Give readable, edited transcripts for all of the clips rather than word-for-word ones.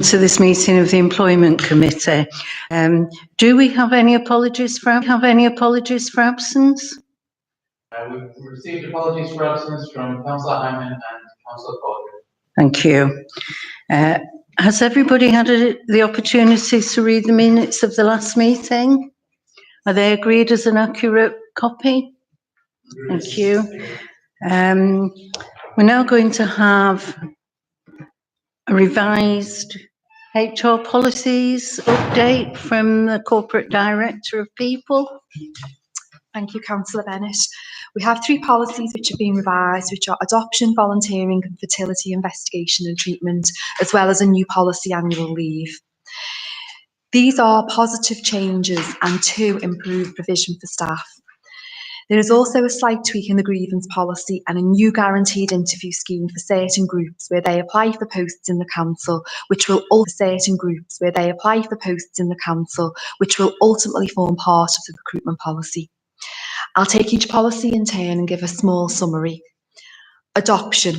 to this meeting of the Employment Committee. Do we have any apologies for absence? We've received apologies for absence from Councillor Hyman and Councillor Caudry. Thank you. Has everybody had the opportunity to read the minutes of the last meeting? Are they agreed as an accurate copy? Thank you. We're now going to have a revised HR policies update from the Corporate Director of People. Thank you, Councillor Bennett. We have 3 policies which have been revised, which are adoption, volunteering and fertility investigation and treatment, as well as a new policy, annual leave. These are positive changes and to improve provision for staff. There is also a slight tweak in the grievance policy and a new guaranteed interview scheme for certain groups where they apply for posts in the council, which will ultimately form part of the recruitment policy. I'll take each policy in turn and give a small summary. Adoption.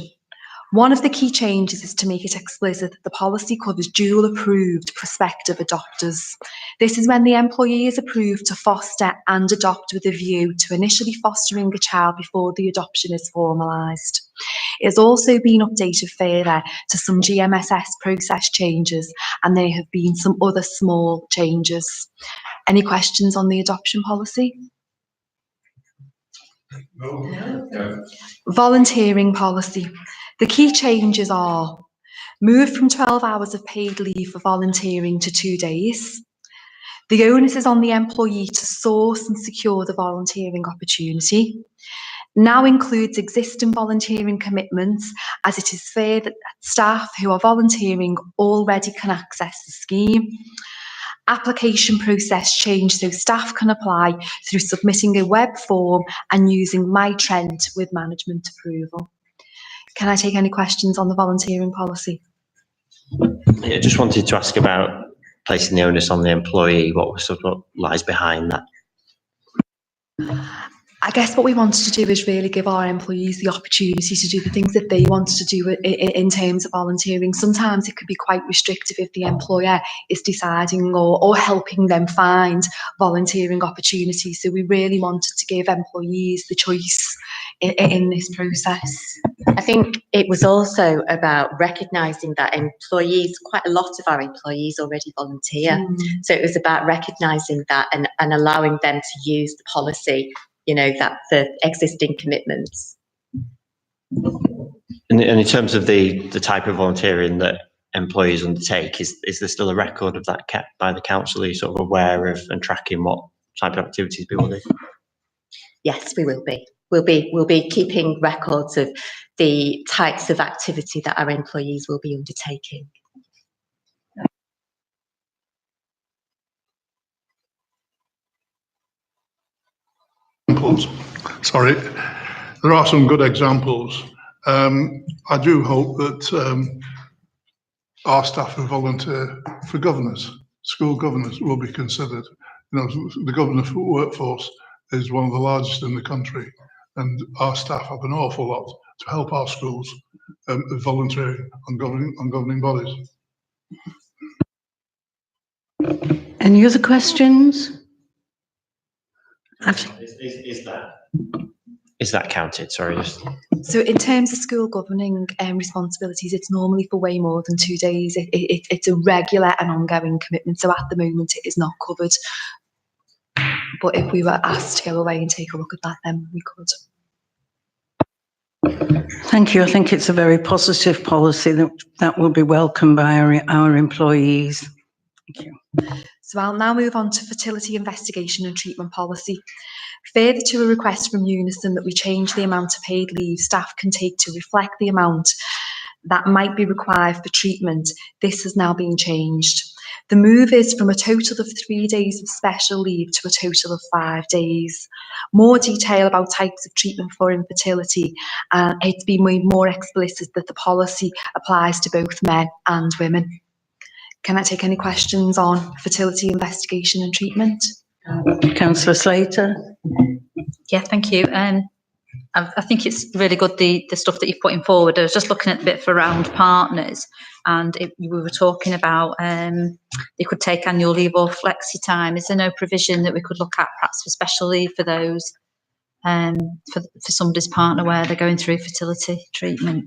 One of the key changes is to make it explicit that the policy covers dual approved prospective adopters. This is when the employee is approved to foster and adopt with a view to initially fostering a child before the adoption is formalised. It has also been updated further to some GMSS process changes, and there have been some other small changes. Any questions on the adoption policy? No. Volunteering policy. The key changes are move from 12 hours of paid leave for volunteering to 2 days. The onus is on the employee to source and secure the volunteering opportunity. Now includes existing volunteering commitments, as it is fair that staff who are volunteering already can access the scheme. Application process change so staff can apply through submitting a web form and using MyTrent with management approval. Can I take any questions on the volunteering policy? I just wanted to ask about placing the onus on the employee. What lies behind that? I guess what we wanted to do is really give our employees the opportunity to do the things that they wanted to do in terms of volunteering. Sometimes it could be quite restrictive if the employer is deciding or helping them find volunteering opportunities. So we really wanted to give employees the choice in this process. I think it was also about recognising that employees, quite a lot of our employees already volunteer. So it was about recognising that and allowing them to use the policy, you know, that the existing commitments. And in terms of the type of volunteering that employees undertake, is there still a record of that kept by the council? Are you sort of aware of and tracking what type of activities people do? Yes, we will be. We'll be keeping records of the types of activity that our employees will be undertaking. Sorry, there are some good examples. I do hope that our staff who volunteer for governors, school governors, will be considered. You know, the governor workforce is one of the largest in the country, and our staff have an awful lot to help our schools volunteering on governing bodies. Any other questions? Is that counted? Sorry. So in terms of school governing responsibilities, it's normally for way more than 2 days. It's a regular and ongoing commitment. So at the moment it is not covered. But if we were asked to go away and take a look at that, then we could. Thank you. I think it's a very positive policy that will be welcomed by our employees. Thank you. So I'll now move on to fertility investigation and treatment policy. Further to a request from Unison that we change the amount of paid leave staff can take to reflect the amount that might be required for treatment, this has now been changed. The move is from a total of 3 days of special leave to a total of 5 days. More detail about types of treatment for infertility, it's been made more explicit that the policy applies to both men and women. Can I take any questions on fertility investigation and treatment? Councillor Slater. Yeah, thank you. I think it's really good, the stuff that you're putting forward. I was just looking at the bit for round partners, and we were talking about they could take annual leave or flexi time. Is there no provision that we could look at perhaps for special leave for those, for somebody's partner where they're going through fertility treatment?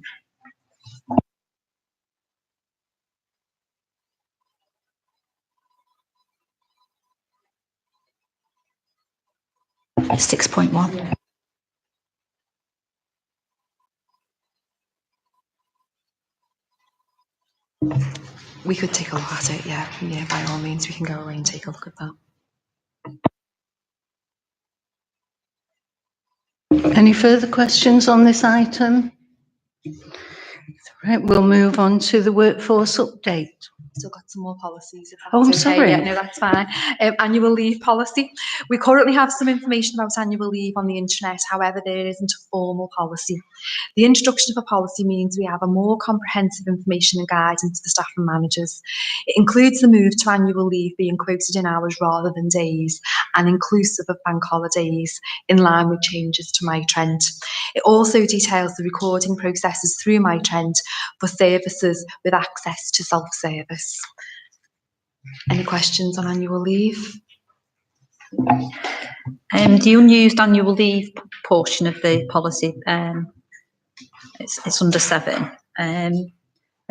Yeah. 6.1. We could take a look at it, yeah, by all means, we can go away and take a look at that. Any further questions on this item? Right, we'll move on to the workforce update. Still got some more policies. If that's Oh, I'm okay. sorry. Yeah, no, that's fine. Annual leave policy. We currently have some information about annual leave on the internet. However, there isn't a formal policy. The introduction of a policy means we have a more comprehensive information and guidance to the staff and managers. It includes the move to annual leave being quoted in hours rather than days, and inclusive of bank holidays, in line with changes to MyTrent. It also details the recording processes through MyTrent for services with access to self-service. Any questions on annual leave? The unused annual leave portion of the policy, it's under 7. I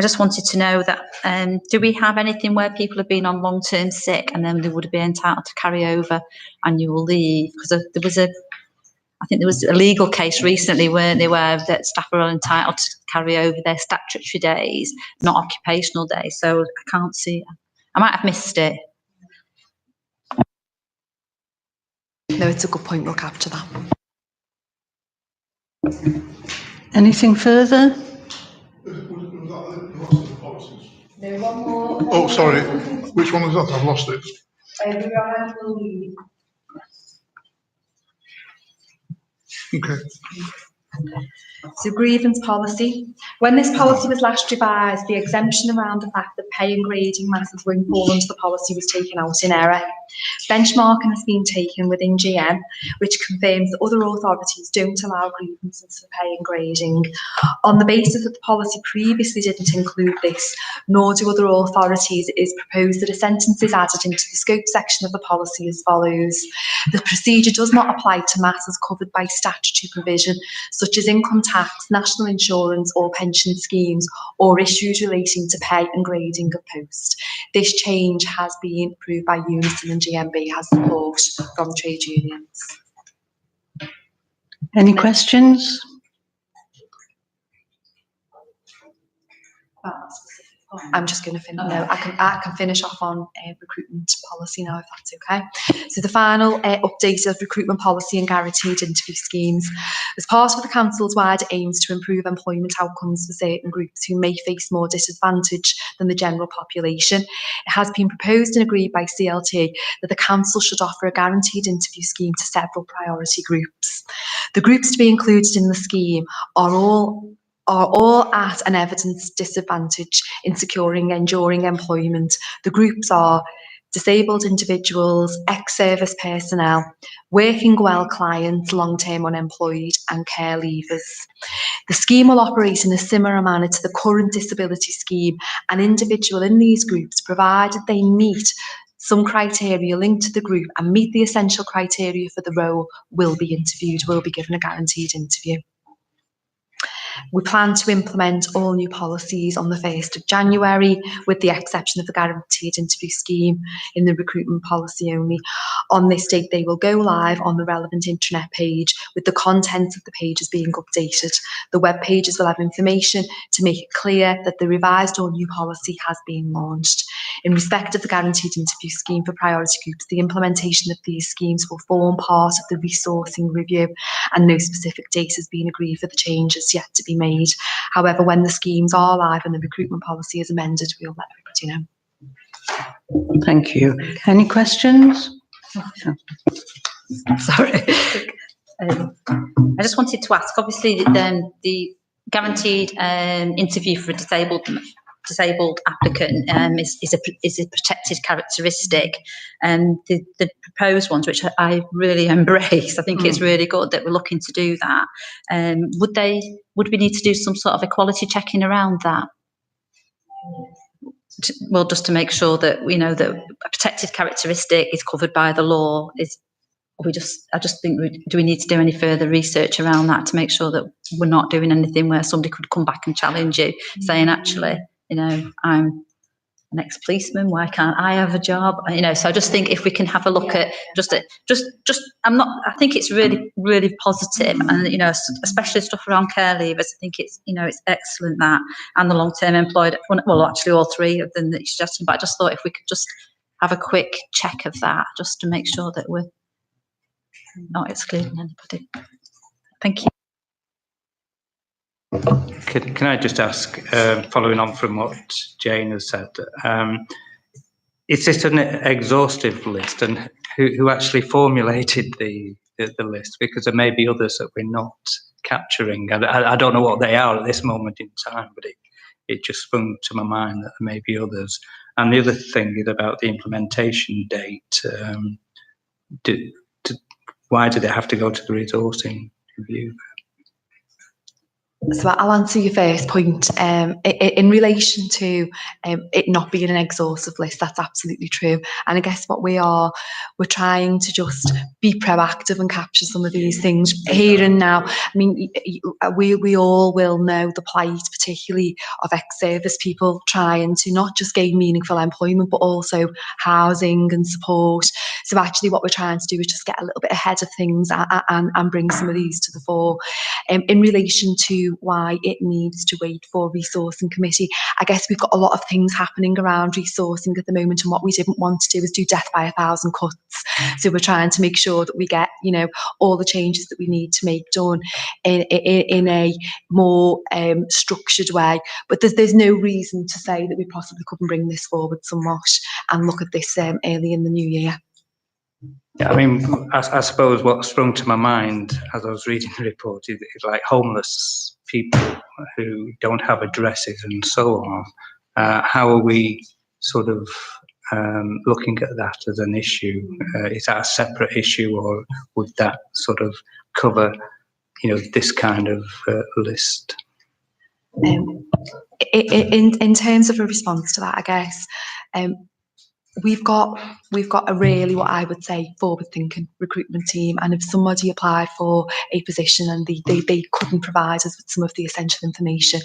just wanted to know that, do we have anything where people have been on long-term sick and then they would have been entitled to carry over annual leave? Because I think there was a legal case recently, weren't there, where that staff are entitled to carry over their statutory days, not occupational days. So I can't see. I might have missed it. No, it's a good point. We'll capture that. Anything further? No, one more. Oh, sorry. Which one was that? I've lost it. Okay. So grievance policy. When this policy was last revised, the exemption around the fact that pay and grading matters won't fall under the policy was taken out in error. Benchmarking has been taken within GM, which confirms that other authorities don't allow grievances for pay and grading. On the basis that the policy previously didn't include this, nor do other authorities, it is proposed that a sentence is added into the scope section of the policy as follows. The procedure does not apply to matters covered by statutory provision, such as income tax, national insurance or pension schemes, or issues relating to pay and grading of post. This change has been approved by Unison and GMB has support from trade unions. Any questions? I'm just going to finish. No, I can finish off on recruitment policy now, if that's okay. So the final update of recruitment policy and guaranteed interview schemes. As part of the council's wider aims to improve employment outcomes for certain groups who may face more disadvantage than the general population, it has been proposed and agreed by CLT that the council should offer a guaranteed interview scheme to several priority groups. The groups to be included in the scheme are all at an evidence disadvantage in securing enduring employment. The groups are disabled individuals, ex-service personnel, working well clients, long-term unemployed, and care leavers. The scheme will operate in a similar manner to the current disability scheme. An individual in these groups, provided they meet some criteria linked to the group and meet the essential criteria for the role, will be interviewed, will be given a guaranteed interview. We plan to implement all new policies on the 1st of January, with the exception of the guaranteed interview scheme in the recruitment policy only. On this date, they will go live on the relevant intranet page, with the contents of the pages being updated. The web pages will have information to make it clear that the revised or new policy has been launched. In respect of the guaranteed interview scheme for priority groups, the implementation of these schemes will form part of the resourcing review, and no specific date has been agreed for the changes yet to be made. However, when the schemes are live and the recruitment policy is amended, we'll let everybody know. Thank you. Any questions? Sorry. I just wanted to ask, obviously, the guaranteed interview for a disabled disabled applicant is a protected characteristic, and the proposed ones, which I really embrace. I think it's really good that we're looking to do that. Would we need to do some sort of equality checking around that? Well, just to make sure that we know that a protected characteristic is covered by the law. I just think, do we need to do any further research around that to make sure that we're not doing anything where somebody could come back and challenge you, saying, actually, I'm an ex-policeman, why can't I have a job? So I just think if we can have a look at I think it's really, really positive, and especially stuff around care leavers. I think it's excellent, that, and the long-term employed. Well, actually, all three of them that you're suggesting. But I just thought if we could just have a quick check of that, just to make sure that we're not excluding anybody. Thank you. Can I just ask, following on from what Jane has said, is this an exhaustive list, and who actually formulated the list? Because there may be others that we're not capturing. I don't know what they are at this moment in time, but it just sprung to my mind that there may be others. And the other thing is about the implementation date. Why did it have to go to the resourcing review? So I'll answer your first point. In relation to it not being an exhaustive list, that's absolutely true. And I guess what we're trying to just be proactive and capture some of these things here and now. I mean, we all will know the plight, particularly of ex-service people trying to not just gain meaningful employment, but also housing and support. So actually what we're trying to do is just get a little bit ahead of things and bring some of these to the fore. In relation to why it needs to wait for resourcing committee, I guess we've got a lot of things happening around resourcing at the moment, and what we didn't want to do is do death by 1,000 cuts. So we're trying to make sure that we get all the changes that we need to make done in a more structured way. But there's no reason to say that we possibly couldn't bring this forward somewhat and look at this early in the new year. Yeah, I mean, I suppose what sprung to my mind as I was reading the report is like homeless people who don't have addresses and so on. How are we sort of looking at that as an issue? Is that a separate issue, or would that sort of cover, this kind of list? In terms of a response to that, I guess, we've got a really, what I would say, forward-thinking recruitment team. And if somebody applied for a position and they couldn't provide us with some of the essential information,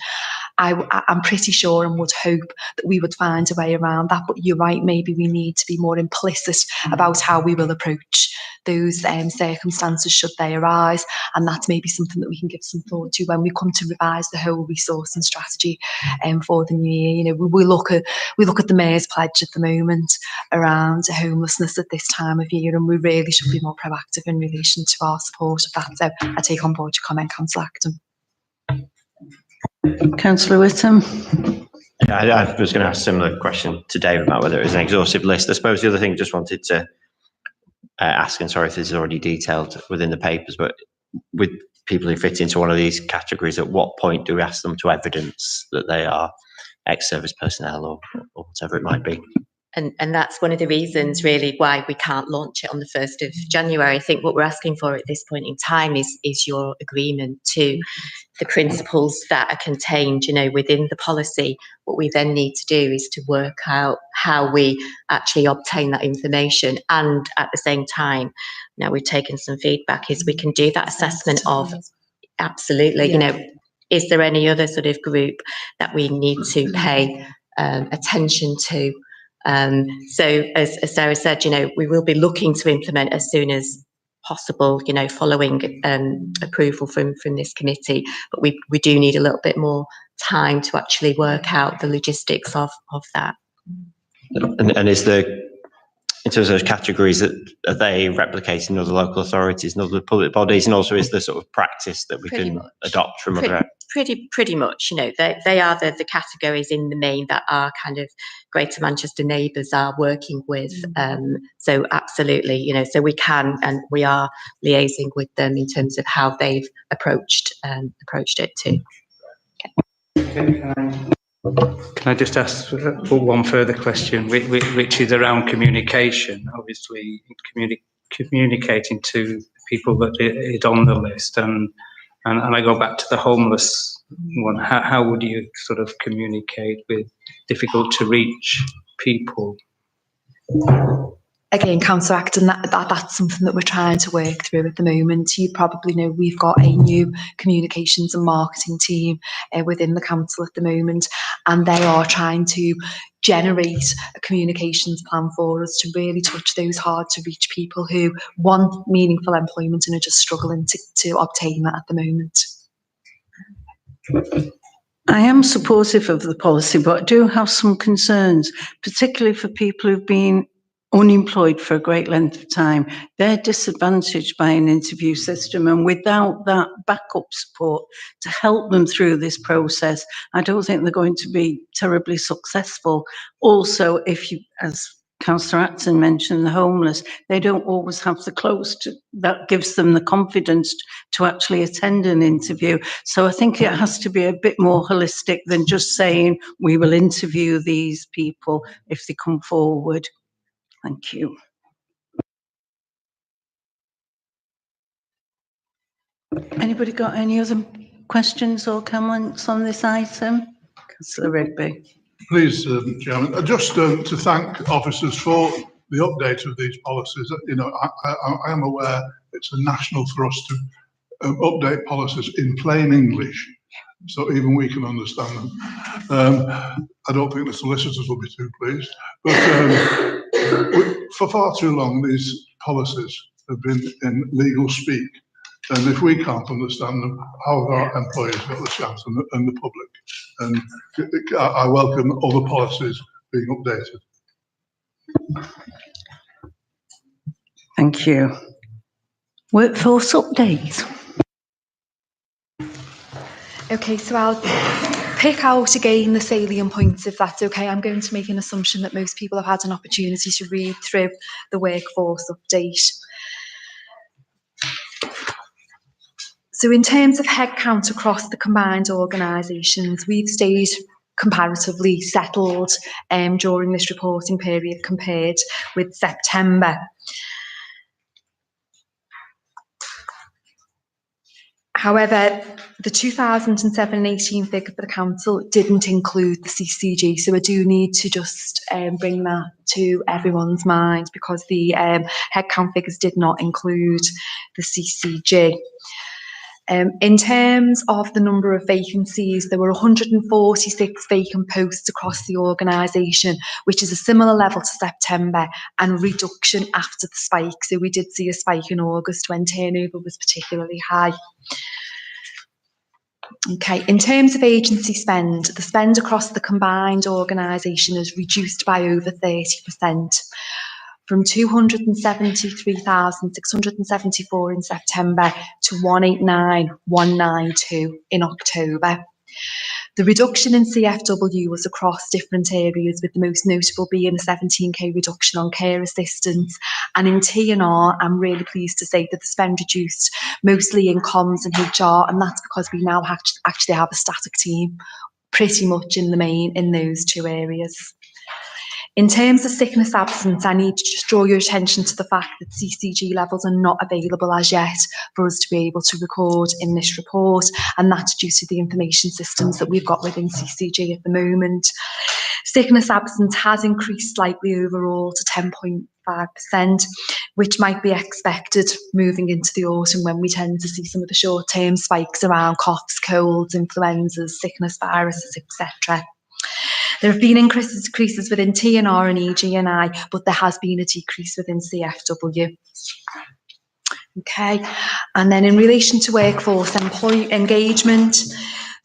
I'm pretty sure and would hope that we would find a way around that. But you're right, maybe we need to be more implicit about how we will approach those circumstances should they arise, and that's maybe something that we can give some thought to when we come to revise the whole resourcing strategy for the new year. We look at the Mayor's pledge at the moment around homelessness at this time of year, and we really should be more proactive in relation to our support of that. So I take on board your comment, Councillor Acton. Councillor Whittam. Yeah, I was going to ask a similar question to Dave about whether it was an exhaustive list. I suppose the other thing I just wanted to ask, and sorry if this is already detailed within the papers, but with people who fit into one of these categories, at what point do we ask them to evidence that they are ex-service personnel or whatever it might be? And that's one of the reasons really why we can't launch it on the 1st of January. I think what we're asking for at this point in time is your agreement to the principles that are contained, within the policy. What we then need to do is to work out how we actually obtain that information. And at the same time, now we've taken some feedback, is we can do that assessment of, absolutely, is there any other sort of group that we need to pay attention to? So as Sarah said, we will be looking to implement as soon as possible, following approval from this committee, but we do need a little bit more time to actually work out the logistics of that. And is there, in terms of those categories, are they replicating other local authorities and other public bodies, and also is there sort of practice that we can adopt from other? Pretty much, they are the categories in the main that our kind of Greater Manchester neighbours are working with. So absolutely, so we can, and we are liaising with them in terms of how they've approached it too. Can Can I just ask one further question, which is around communication? Obviously, communicating to people that is on the list, and I go back to the homeless one. How would you sort of communicate with difficult to reach people? Again, counteracting that's something that we're trying to work through at the moment. You probably know we've got a new communications and marketing team within the council at the moment, and they are trying to generate a communications plan for us to really touch those hard to reach people who want meaningful employment and are just struggling to obtain that at the moment. I am supportive of the policy, but I do have some concerns, particularly for people who've been unemployed for a great length of time. They're disadvantaged by an interview system, and without that backup support to help them through this process, I don't think they're going to be terribly successful. Also, if you, as Councillor Acton mentioned, the homeless, they don't always have the clothes that gives them the confidence to actually attend an interview. So I think it has to be a bit more holistic than just saying we will interview these people if they come forward. Thank you. Anybody got any other questions or comments on this item? Councillor Rigby. Please, Chairman, just to thank officers for the update of these policies. You know, I am aware it's a national thrust to update policies in plain English, so even we can understand them. I don't think the solicitors will be too pleased, but for far too long these policies have been in legal speak, and if we can't understand them, how have our employers got the chance, and the public? And I welcome other policies being updated. Thank you. Workforce update. Okay, so I'll pick out again the salient points, if that's okay. I'm going to make an assumption that most people have had an opportunity to read through the workforce update. So in terms of headcount across the combined organisations, we've stayed comparatively settled during this reporting period compared with September. However, the 2007-18 figure for the council didn't include the CCG, so I do need to just bring that to everyone's mind, because the headcount figures did not include the CCG. In terms of the number of vacancies, there were 146 vacant posts across the organisation, which is a similar level to September, and a reduction after the spike. So we did see a spike in August when turnover was particularly high. Okay, in terms of agency spend, the spend across the combined organisation is reduced by over 30%. From 273,674 in September to 189,192 in October. The reduction in CFW was across different areas, with the most notable being a 17k reduction on care assistance. And in T&R, I'm really pleased to say that the spend reduced mostly in comms and HR, and that's because we now actually have a static team pretty much in the main in those two areas. In terms of sickness absence, I need to just draw your attention to the fact that CCG levels are not available as yet for us to be able to record in this report, and that's due to the information systems that we've got within CCG at the moment. Sickness absence has increased slightly overall to 10.5%, which might be expected moving into the autumn, when we tend to see some of the short-term spikes around coughs, colds, influenzas, sickness viruses, etc. There have been increases within T&R and EG&I, but there has been a decrease within CFW. Okay, and then in relation to workforce employee engagement,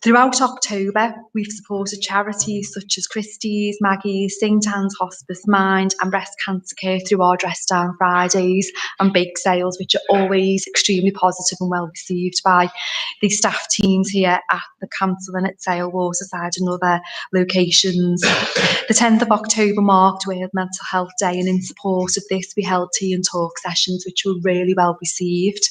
throughout October, we've supported charities such as Christie's, Maggie's, St Anne's Hospice, Mind and Breast Cancer Care through our Dress Down Fridays and bake sales, which are always extremely positive and well received by the staff teams here at the council and at Sale, Waterside and other locations. The 10th of October marked World Mental Health Day, and in support of this we held tea and talk sessions, which were really well received.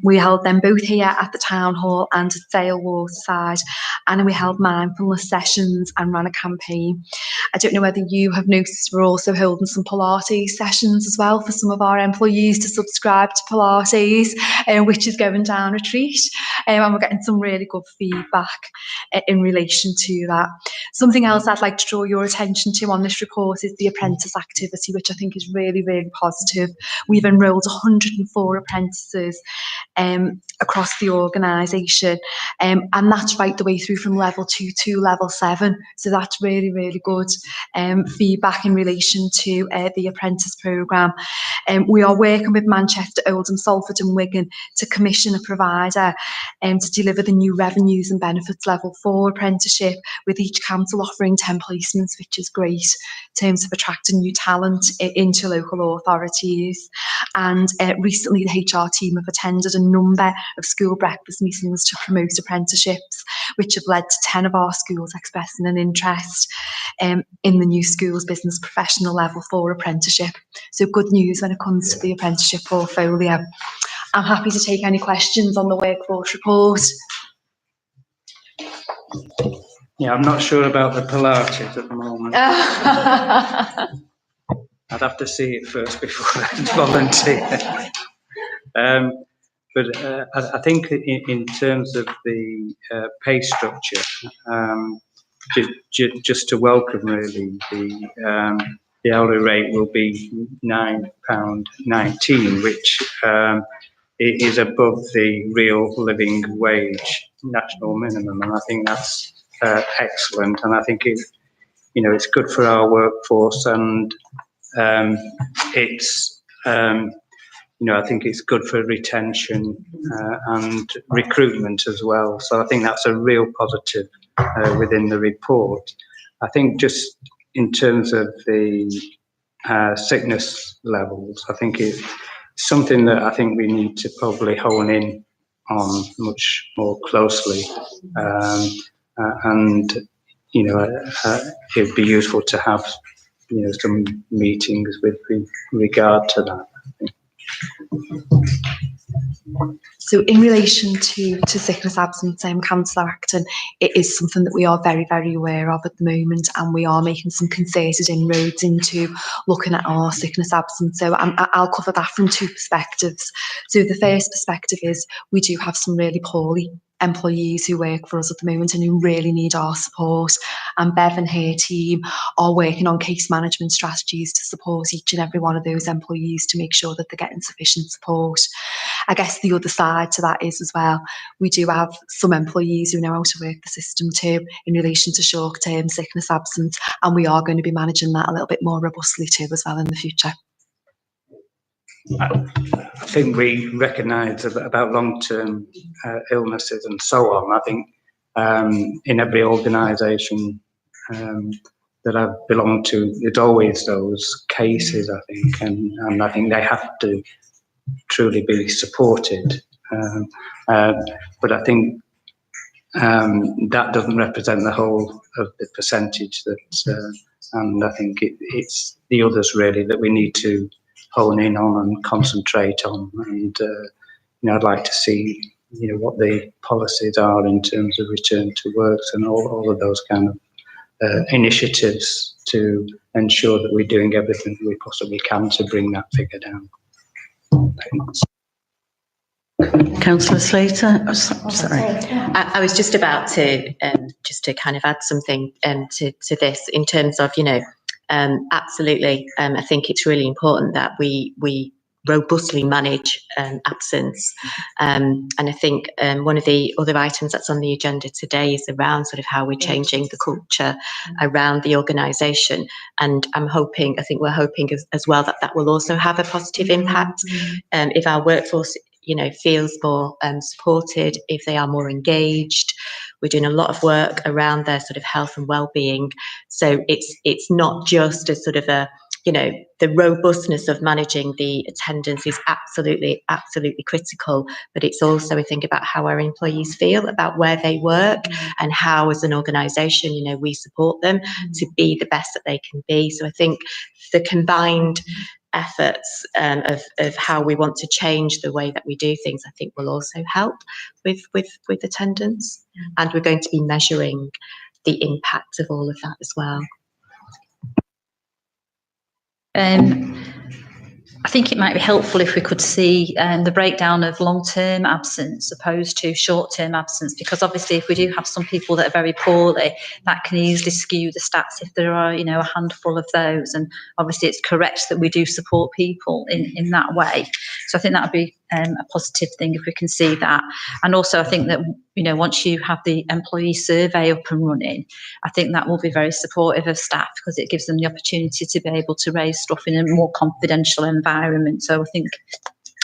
We held them both here at the town hall and at Dale Waterside, and we held mindfulness sessions and ran a campaign. I don't know whether you have noticed we're also holding some Pilates sessions as well for some of our employees to subscribe to Pilates, which is going down a treat, and we're getting some really good feedback in relation to that. Something else I'd like to draw your attention to on this report is the apprentice activity, which I think is really, really positive. We've enrolled 104 apprentices across the organisation, and that's right the way through from level 2 to level 7. So that's really, really good feedback in relation to the apprentice programme. We are working with Manchester, Oldham, Salford and Wigan to commission a provider to deliver the new revenues and benefits level 4 apprenticeship, with each council offering 10 placements, which is great in terms of attracting new talent into local authorities. And recently the HR team have attended a number of school breakfast meetings to promote apprenticeships, which have led to 10 of our schools expressing an interest in the new schools business professional level 4 apprenticeship. So good news when it comes to the apprenticeship portfolio. I'm happy to take any questions on the workforce report. Yeah, I'm not sure about the Pilates at the moment. I'd have to see it first before I volunteer. But I think in terms of the pay structure, just to welcome really the hourly rate will be £9.19, which is above the real living wage national minimum, and I think that's excellent. And I think it's good for our workforce, and it's I think it's good for retention and recruitment as well. So I think that's a real positive within the report. I think just in terms of the sickness levels, I think it's something that I think we need to probably hone in on much more closely. And it'd be useful to have some meetings with regard to that. So in relation to sickness absence, Councillor Acton, it is something that we are very, very aware of at the moment, and we are making some concerted inroads into looking at our sickness absence. So I'll cover that from two perspectives. So the first perspective is we do have some really poorly employees who work for us at the moment and who really need our support, and Bev and her team are working on case management strategies to support each and every one of those employees to make sure that they're getting sufficient support. I guess the other side to that is as well, we do have some employees who know how to work the system too in relation to short-term sickness absence, and we are going to be managing that a little bit more robustly too as well in the future. I think we recognise about long-term illnesses and so on. I think in every organisation that I've belonged to, there's always those cases, I think, and I think they have to truly be supported. But I think that doesn't represent the whole of the percentage that, and I think it's the others really that we need to hone in on and concentrate on. And I'd like to see what the policies are in terms of return to works and all of those kind of initiatives to ensure that we're doing everything we possibly can to bring that figure down. Thanks. Councillor Slater, oh, sorry. I was just about to kind of add something to this in terms of absolutely. I think it's really important that we robustly manage absence, and I think one of the other items that's on the agenda today is around sort of how we're changing the culture around the organisation, and I think we're hoping as well that will also have a positive impact if our workforce feels more supported, if they are more engaged. We're doing a lot of work around their sort of health and well-being. So it's not just a sort of a, the robustness of managing the attendance is absolutely critical, but it's also a thing about how our employees feel about where they work and how as an organisation, we support them to be the best that they can be. So I think the combined efforts of how we want to change the way that we do things, I think will also help with attendance. And we're going to be measuring the impact of all of that as well. I think it might be helpful if we could see the breakdown of long-term absence opposed to short-term absence, because obviously if we do have some people that are very poorly, that can easily skew the stats if there are, you know, a handful of those. And obviously it's correct that we do support people in that way. So I think that would be a positive thing if we can see that. And also I think that, you know, once you have the employee survey up and running, I think that will be very supportive of staff, because it gives them the opportunity to be able to raise stuff in a more confidential environment. So I think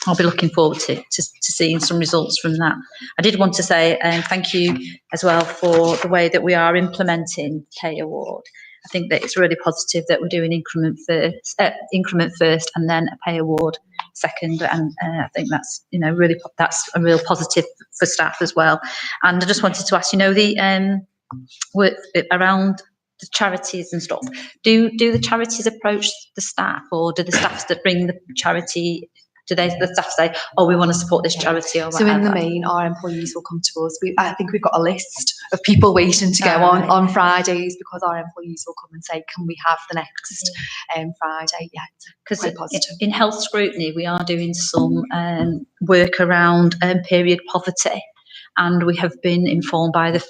I'll be looking forward to seeing some results from that. I did want to say thank you as well for the way that we are implementing pay award. I think that it's really positive that we're doing increment first and then a pay award second, and I think that's, you know, really, that's a real positive for staff as well. And I just wanted to ask, you know, the work around the charities and stuff. Do the charities approach the staff, or do the staff that bring the charity? Do the staff say, "Oh, we want to support this charity"? Or whatever? So in the main, our employees will come to us. I think we've got a list of people waiting to go on Fridays, because our employees will come and say, "Can we have the next Friday?" Yeah, because in health scrutiny, we are doing some work around period poverty, and we have been informed by the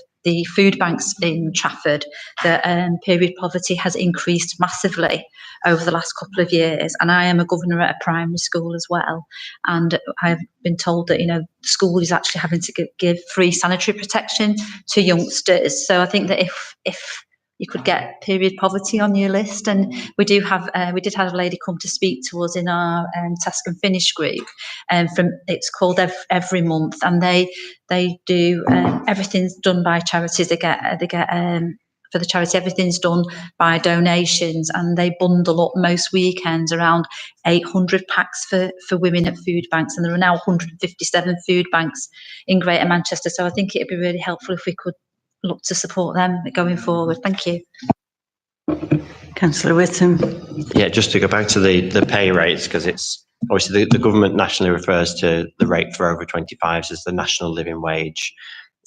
food banks in Trafford that period poverty has increased massively over the last couple of years. And I am a governor at a primary school as well, and I've been told that, you know, the school is actually having to give free sanitary protection to youngsters. So I think that if you could get period poverty on your list, and we did have a lady come to speak to us in our task and finish group, it's called Every Month, and they do everything's done by charities. They get for the charity, everything's done by donations, and they bundle up most weekends around 800 packs for women at food banks, and there are now 157 food banks in Greater Manchester. So I think it'd be really helpful if we could look to support them going forward. Thank you. Councillor Whittam. Yeah, just to go back to the pay rates, because it's obviously the government nationally refers to the rate for over 25s as the national living wage.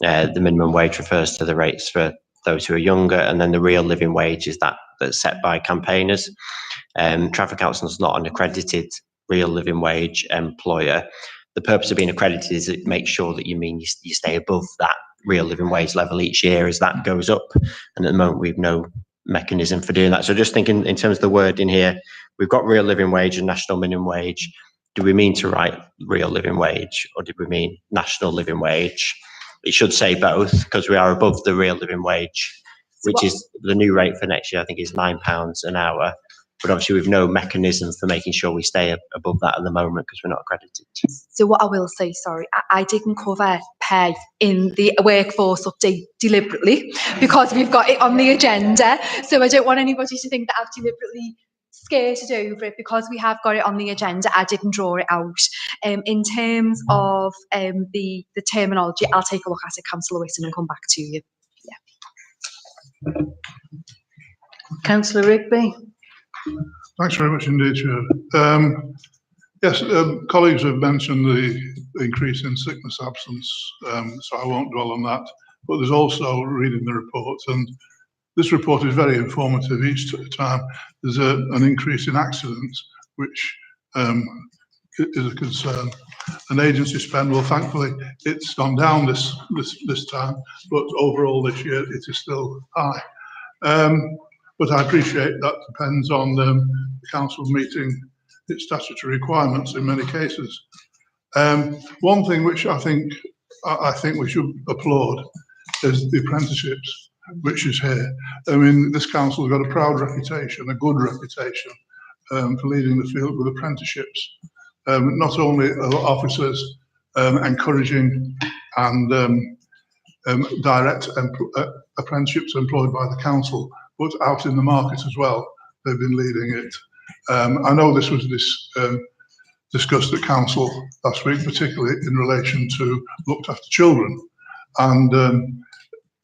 The minimum wage refers to the rates for those who are younger, and then the real living wage is that's set by campaigners. Trafford Council is not an accredited real living wage employer. The purpose of being accredited is it makes sure that you stay above that real living wage level each year as that goes up, and at the moment we've no mechanism for doing that. So just thinking in terms of the word in here, we've got real living wage and national minimum wage. Do we mean to write real living wage, or did we mean national living wage? It should say both, because we are above the real living wage, which is the new rate for next year, I think, is £9 an hour. But obviously we've no mechanism for making sure we stay above that at the moment, because we're not accredited. So what I will say, sorry, I didn't cover pay in the workforce update deliberately, because we've got it on the agenda. So I don't want anybody to think that I've deliberately skirted over it, because we have got it on the agenda. I didn't draw it out. In terms of the terminology, I'll take a look at it, Councillor Whittam, and come back to you. Yeah. Councillor Rigby. Thanks very much indeed, Chair. Yes, colleagues have mentioned the increase in sickness absence, so I won't dwell on that. But there's also, reading the report, and this report is very informative each time, there's an increase in accidents, which is a concern. And agency spend, well, thankfully, it's gone down this time, but overall this year it is still high. But I appreciate that depends on the council meeting its statutory requirements in many cases. One thing which I think we should applaud is the apprenticeships, which is here. I mean, this council has got a proud reputation, a good reputation, for leading the field with apprenticeships. Not only are officers encouraging and direct apprenticeships employed by the council, but out in the market as well, they've been leading it. I know this was discussed at council last week, particularly in relation to looked after children, and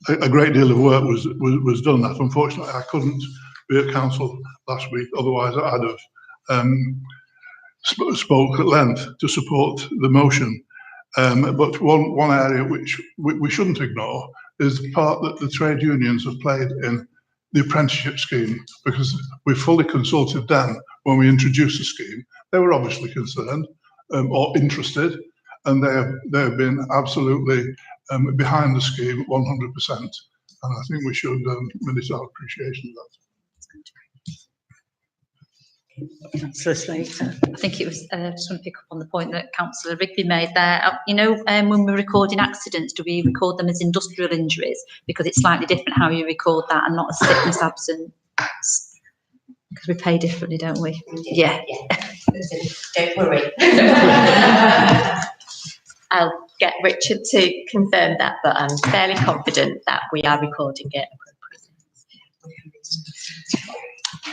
a great deal of work was done. That unfortunately I couldn't be at council last week, otherwise I'd have spoke at length to support the motion. But one area which we shouldn't ignore is the part that the trade unions have played in the apprenticeship scheme, because we fully consulted them when we introduced the scheme. They were obviously concerned or interested, and they have been absolutely behind the scheme 100%. And I think we should minute our appreciation of that. Councillor Slater. I think it was, I just want to pick up on the point that Councillor Rigby made there. You know, when we're recording accidents, do we record them as industrial injuries? Because it's slightly different how you record that and not as sickness absence. Because we pay differently, don't we? Yeah. Don't worry. I'll get Richard to confirm that, but I'm fairly confident that we are recording it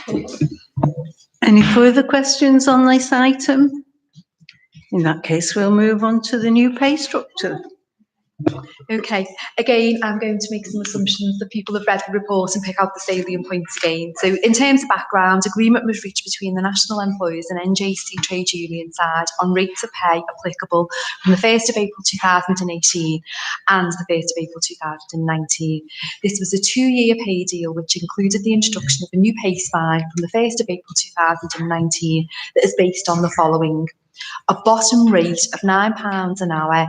appropriately. Any further questions on this item? In that case, we'll move on to the new pay structure. Okay, again, I'm going to make some assumptions that people have read the report and pick out the salient points again. So in terms of background, agreement was reached between the National Employers and NJC Trade Union side on rates of pay applicable from the 1st of April 2018 and the 1st of April 2019. This was a 2-year pay deal which included the introduction of a new pay spine from the 1st of April 2019 that is based on the following: a bottom rate of £9 an hour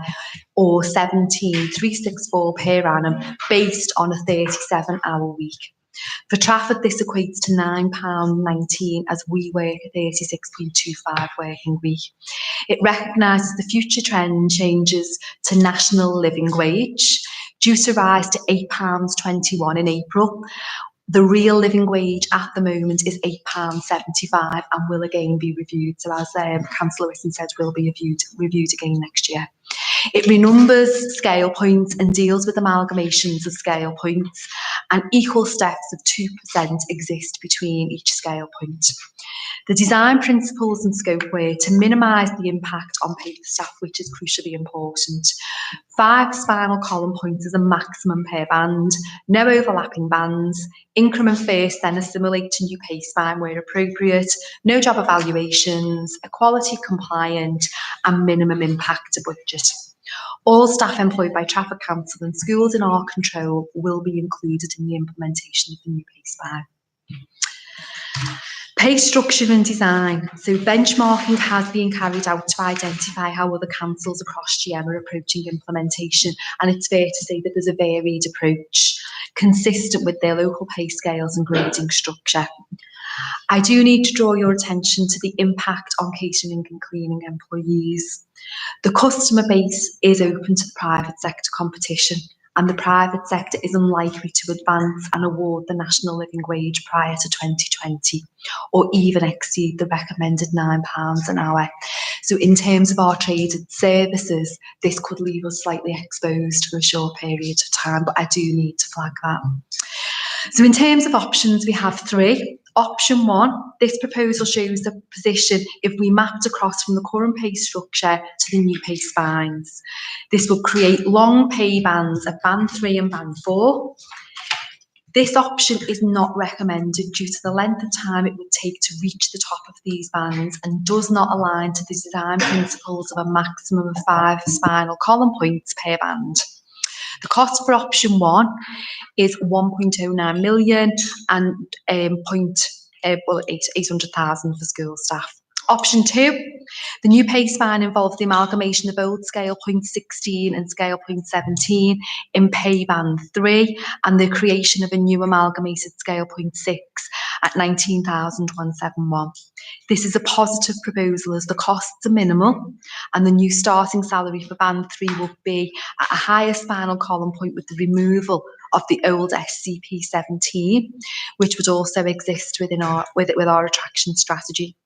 or 17,364 per annum based on a 37-hour week. For Trafford, this equates to £9.19 as we work a 36.25 working week. It recognises the future trend changes to national living wage, due to rise to £8.21 in April. The real living wage at the moment is £8.75 and will again be reviewed. So as Councillor Whitson said, will be reviewed again next year. It renumbers scale points and deals with amalgamations of scale points, and equal steps of 2% exist between each scale point. The design principles and scope were to minimise the impact on paid staff, which is crucially important. 5 spinal column points is a maximum per band, no overlapping bands, increment first, then assimilate to new pay spine where appropriate, no job evaluations, equality compliant, and minimum impact to budget. All staff employed by Trafford Council and schools in our control will be included in the implementation of the new pay spine. Pay structure and design. So benchmarking has been carried out to identify how other councils across GM are approaching implementation, and it's fair to say that there's a varied approach consistent with their local pay scales and grading structure. I do need to draw your attention to the impact on catering and cleaning employees. The customer base is open to the private sector competition, and the private sector is unlikely to advance and award the national living wage prior to 2020, or even exceed the recommended £9 an hour. So in terms of our traded services, this could leave us slightly exposed for a short period of time, but I do need to flag that. So in terms of options, we have 3. Option 1, this proposal shows the position if we mapped across from the current pay structure to the new pay spines. This will create long pay bands of band 3 and band 4. This option is not recommended due to the length of time it would take to reach the top of these bands and does not align to the design principles of a maximum of 5 spinal column points per band. The cost for option 1 is 1.09 million and 800,000 for school staff. Option 2, the new pay spine involves the amalgamation of old scale point 16 and scale point 17 in pay band 3 and the creation of a new amalgamated scale point 6 at 19,171. This is a positive proposal as the costs are minimal and the new starting salary for band 3 will be at a higher spinal column point with the removal of the old SCP 17, which would also exist with our attraction strategy.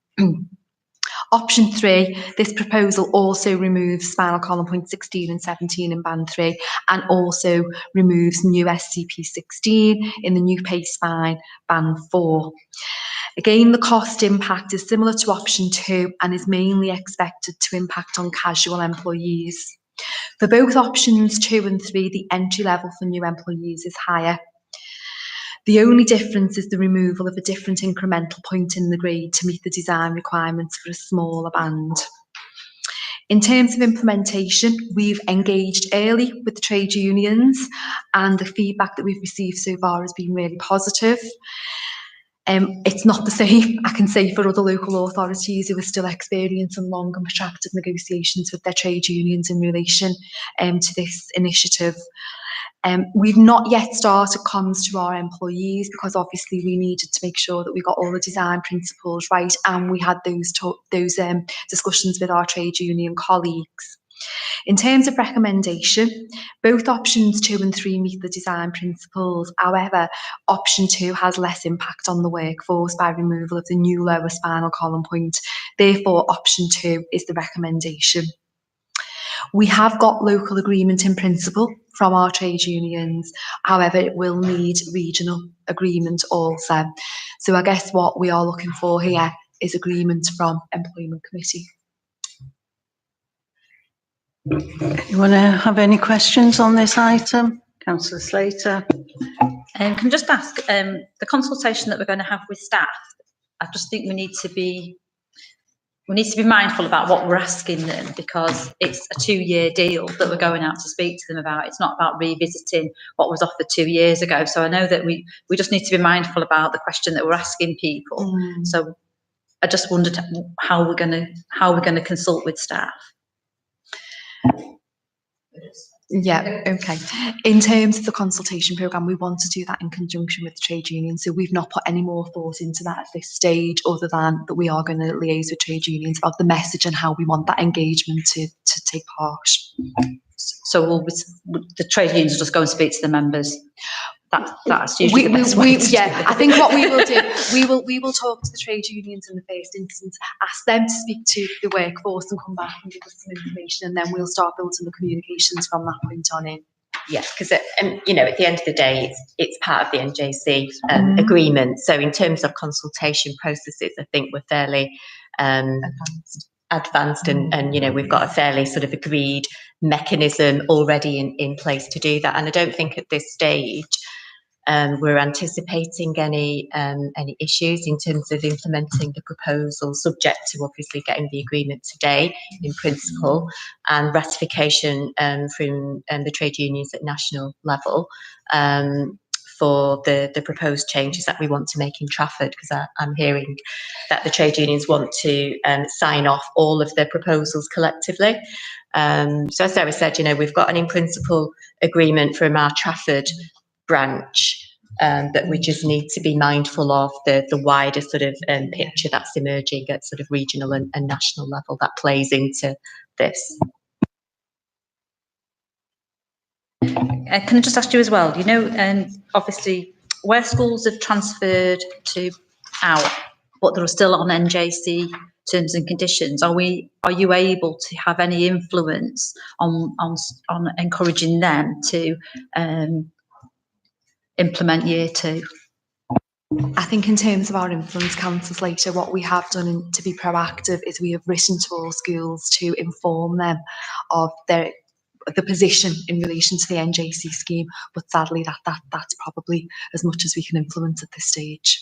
Option 3, this proposal also removes spinal column point 16 and 17 in band 3 and also removes new SCP 16 in the new pay spine band 4. Again, the cost impact is similar to option 2 and is mainly expected to impact on casual employees. For both options 2 and 3, the entry level for new employees is higher. The only difference is the removal of a different incremental point in the grade to meet the design requirements for a smaller band. In terms of implementation, we've engaged early with the trade unions, and the feedback that we've received so far has been really positive. It's not the same, I can say, for other local authorities who are still experiencing long and protracted negotiations with their trade unions in relation to this initiative. We've not yet started comms to our employees because obviously we needed to make sure that we got all the design principles right, and we had those discussions with our trade union colleagues. In terms of recommendation, both options 2 and 3 meet the design principles. However, option 2 has less impact on the workforce by removal of the new lower spinal column point. Therefore, option 2 is the recommendation. We have got local agreement in principle from our trade unions. However, it will need regional agreement also. So I guess what we are looking for here is agreement from Employment Committee. You want to have any questions on this item? Councillor Slater. Can I just ask, the consultation that we're going to have with staff, I just think we need to be mindful about what we're asking them, because it's a 2-year deal that we're going out to speak to them about. It's not about revisiting what was offered 2 years ago. So I know that we just need to be mindful about the question that we're asking people. So I just wondered how we're going to consult with staff. Yeah, okay. In terms of the consultation programme, we want to do that in conjunction with the trade union. So we've not put any more thought into that at this stage, other than that we are going to liaise with trade unions about the message and how we want that engagement to take part. So the trade unions will just go and speak to the members. That's usually the best way to do it. I think what we will do, we will talk to the trade unions in the first instance, ask them to speak to the workforce and come back and give us some information, and then we'll start building the communications from that point on in. Yeah, because at the end of the day, it's part of the NJC agreement. So in terms of consultation processes, I think we're fairly advanced and we've got a fairly sort of agreed mechanism already in place to do that. And I don't think at this stage we're anticipating any issues in terms of implementing the proposal, subject to obviously getting the agreement today in principle and ratification from the trade unions at national level for the proposed changes that we want to make in Trafford, because I'm hearing that the trade unions want to sign off all of their proposals collectively. So as Sarah said, we've got an in principle agreement from our Trafford branch, that we just need to be mindful of the wider sort of picture that's emerging at sort of regional and national level that plays into this. Can I just ask you as well, obviously where schools have transferred to out, but they're still on NJC terms and conditions, are you able to have any influence on encouraging them to implement year 2? I think in terms of our influence, Councillor Slater, what we have done to be proactive is we have written to all schools to inform them of the position in relation to the NJC scheme, but sadly that's probably as much as we can influence at this stage.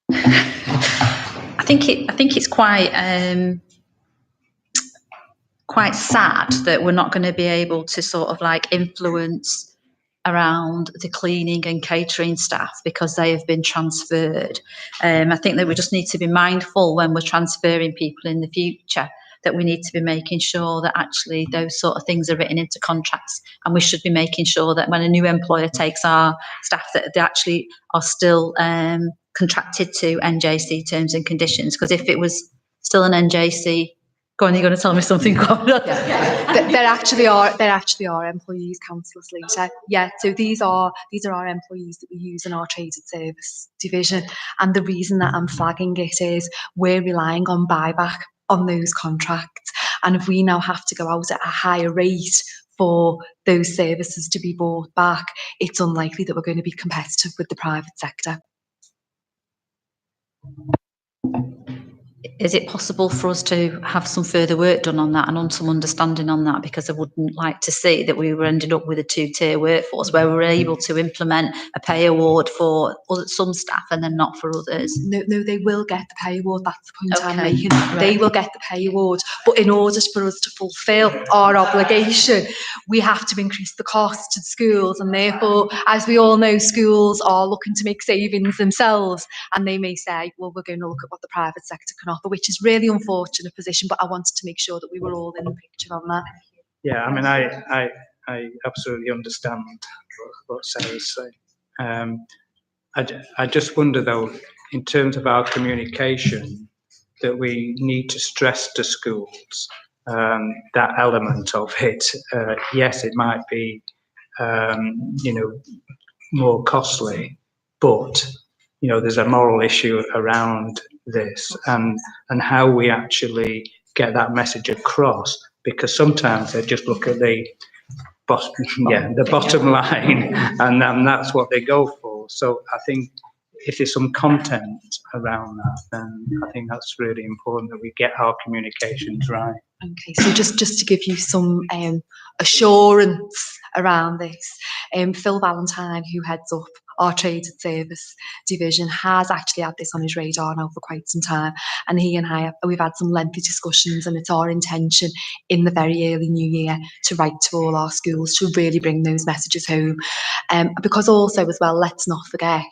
I think it's quite sad that we're not going to be able to sort of like influence around the cleaning and catering staff because they have been transferred. I think that we just need to be mindful when we're transferring people in the future that we need to be making sure that actually those sort of things are written into contracts, and we should be making sure that when a new employer takes our staff that they actually are still contracted to NJC terms and conditions, because if it was still an NJC, go on, you're going to tell me something. There actually are employees, Councillor Slater. Yeah, so these are our employees that we use in our traded service division, and the reason that I'm flagging it is we're relying on buyback on those contracts, and if we now have to go out at a higher rate for those services to be bought back, it's unlikely that we're going to be competitive with the private sector. is it possible for us to have some further work done on that and on some understanding on that? Because I wouldn't like to see that we were ended up with a two-tier workforce where we were able to implement a pay award for some staff and then not for others. No, they will get the pay award. That's the point I'm Okay, making. right. They will get the pay award. But in order for us to fulfil our obligation, we have to increase the cost to schools. And therefore, as we all know, schools are looking to make savings themselves. And they may say, well, we're going to look at what the private sector can offer, which is really unfortunate position. But I wanted to make sure that we were all in the picture on that. Yeah, I mean, I absolutely understand what Sarah's saying. I just wonder, though, in terms of our communication, that we need to stress to schools that element of it. Yes, it might be, more costly, but there's a moral issue around this, and how we actually get that message across. Because sometimes they just look at the bottom line, and that's what they go for. So I think if there's some content around that, then I think that's really important that we get our communications right. Okay, so just to give you some assurance around this, Phil Valentine, who heads up our trade and service division, has actually had this on his radar now for quite some time, and he and we've had some lengthy discussions, and it's our intention in the very early new year to write to all our schools to really bring those messages home, because also as well, let's not forget,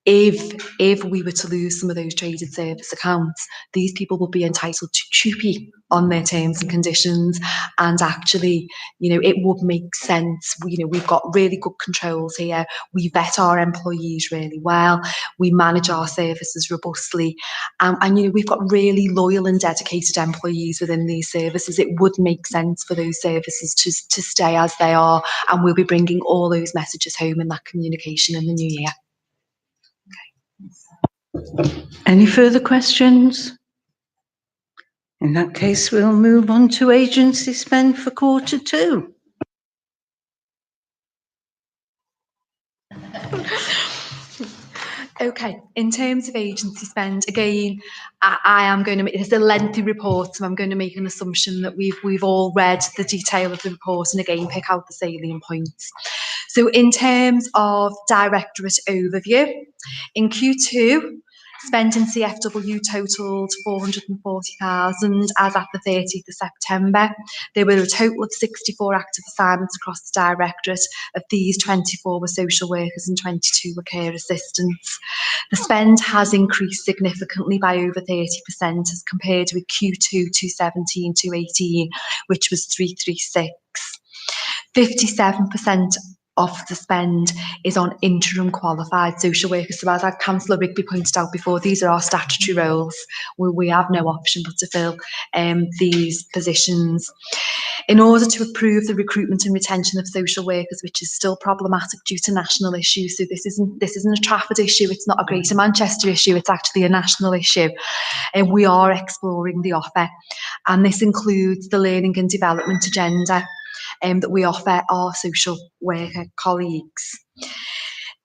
if we were to lose some of those traded service accounts, these people will be entitled to TUPE on their terms and conditions. And actually, it would make sense. We've got really good controls here. We vet our employees really well. We manage our services robustly. And we've got really loyal and dedicated employees within these services. It would make sense for those services to stay as they are. And we'll be bringing all those messages home in that communication in the new year. Any further questions? In that case, we'll move on to agency spend for Q2. Okay, in terms of agency spend, again, I am going to make, it's a lengthy report, so I'm going to make an assumption that we've all read the detail of the report and again pick out the salient points. So in terms of directorate overview, in Q2, spend in CFW totalled 440,000 as at the 30th of September. There were a total of 64 active assignments across the directorate. Of these, 24 were social workers and 22 were care assistants. The spend has increased significantly by over 30% as compared with Q2 2017-18, which was 336. 57% of the spend is on interim qualified social workers. So as Councillor Rigby pointed out before, these are our statutory roles where we have no option but to fill these positions. In order to improve the recruitment and retention of social workers, which is still problematic due to national issues, so this isn't a Trafford issue, it's not a Greater Manchester issue, it's actually a national issue, and we are exploring the offer, and this includes the learning and development agenda that we offer our social worker colleagues.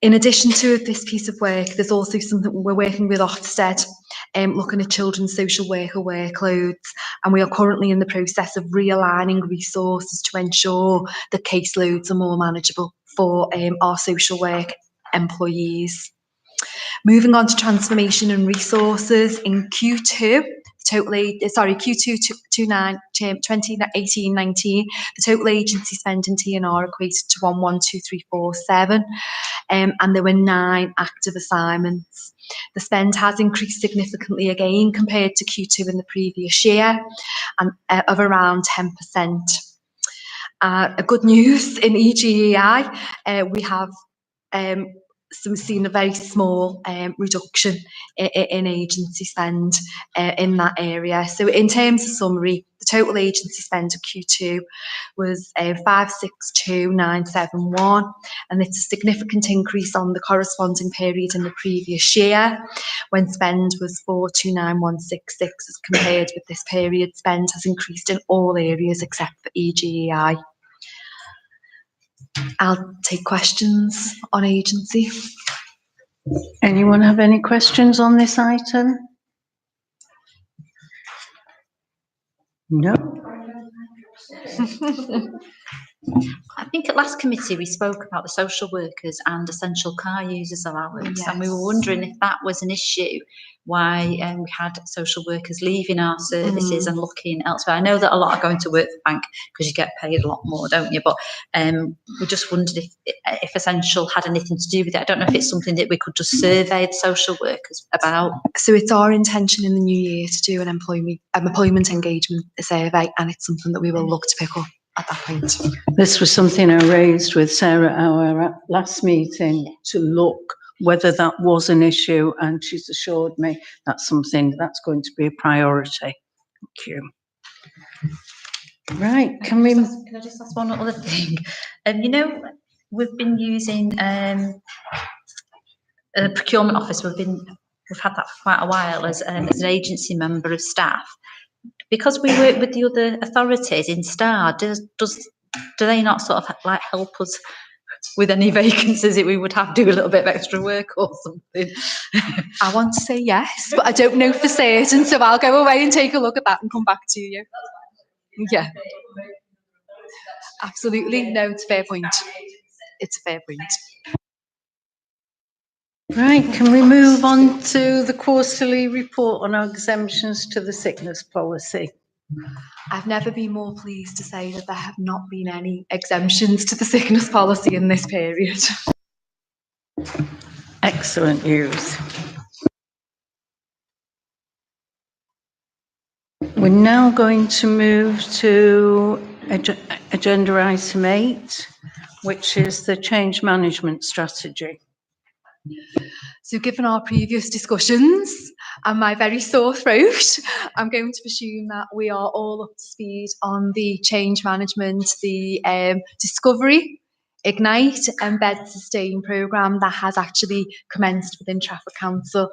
In addition to this piece of work, there's also something we're working with Ofsted, looking at children's social worker workloads, and we are currently in the process of realigning resources to ensure that caseloads are more manageable for our social work employees. Moving on to transformation and resources, in Q2, Q2 2018-19, the total agency spend in TNR equated to 112,347, and there were 9 active assignments. The spend has increased significantly again compared to Q2 in the previous year, and of around 10%. Good news in EGEI, we have so we've seen a very small reduction in agency spend in that area. So in terms of summary, the total agency spend of Q2 was 562,971, and it's a significant increase on the corresponding period in the previous year when spend was 429,166 as compared with this period. Spend has increased in all areas except for EGEI. I'll take questions on agency. Anyone have any questions on this item? No. I think at last committee we spoke about the social workers and essential car users allowance, and we were wondering if that was an issue, why we had social workers leaving our services and looking elsewhere. I know that a lot are going to work for the bank because you get paid a lot more, don't you? But we just wondered if essential had anything to do with it. I don't know if it's something that we could just survey the social workers about. So it's our intention in the new year to do an employment engagement survey, and it's something that we will look to pick up at that point. This was something I raised with Sarah at our last meeting to look whether that was an issue, and she's assured me that's something that's going to be a priority. Thank you. Right, can I just ask one other thing? You know, we've been using a procurement office. We've had that for quite a while as an agency member of staff. Because we work with the other authorities in Star, do they not sort of like help us with any vacancies that we would have to do a little bit of extra work or something? I want to say yes, but I don't know for certain, so I'll go away and take a look at that and come back to you. Yeah. Absolutely. No, it's a fair point. It's a fair point. Right, can we move on to the quarterly report on our exemptions to the sickness policy? I've never been more pleased to say that there have not been any exemptions to the sickness policy in this period. Excellent news. We're now going to move to agenda item 8, which is the change management strategy. So given our previous discussions and my very sore throat, I'm going to presume that we are all up to speed on the change management, the discovery, Ignite, Embed, Sustain programme that has actually commenced within Trafford Council.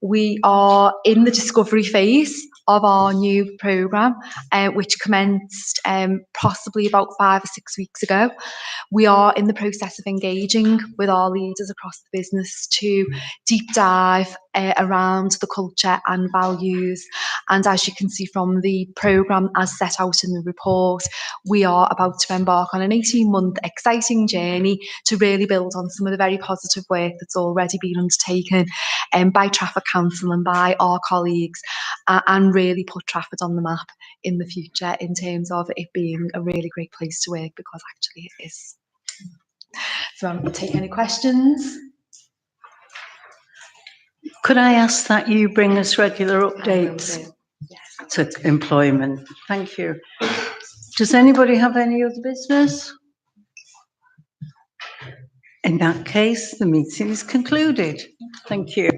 We are in the discovery phase of our new programme, which commenced possibly about 5 or 6 weeks ago. We are in the process of engaging with our leaders across the business to deep dive around the culture and values. And as you can see from the programme as set out in the report, we are about to embark on an 18-month exciting journey to really build on some of the very positive work that's already been undertaken by Trafford Council and by our colleagues, and really put Trafford on the map in the future in terms of it being a really great place to work, because actually it is. So I'm going to take any questions. Could I ask that you bring us regular updates to employment? Thank you. Does anybody have any other business? In that case, the meeting is concluded. Thank you.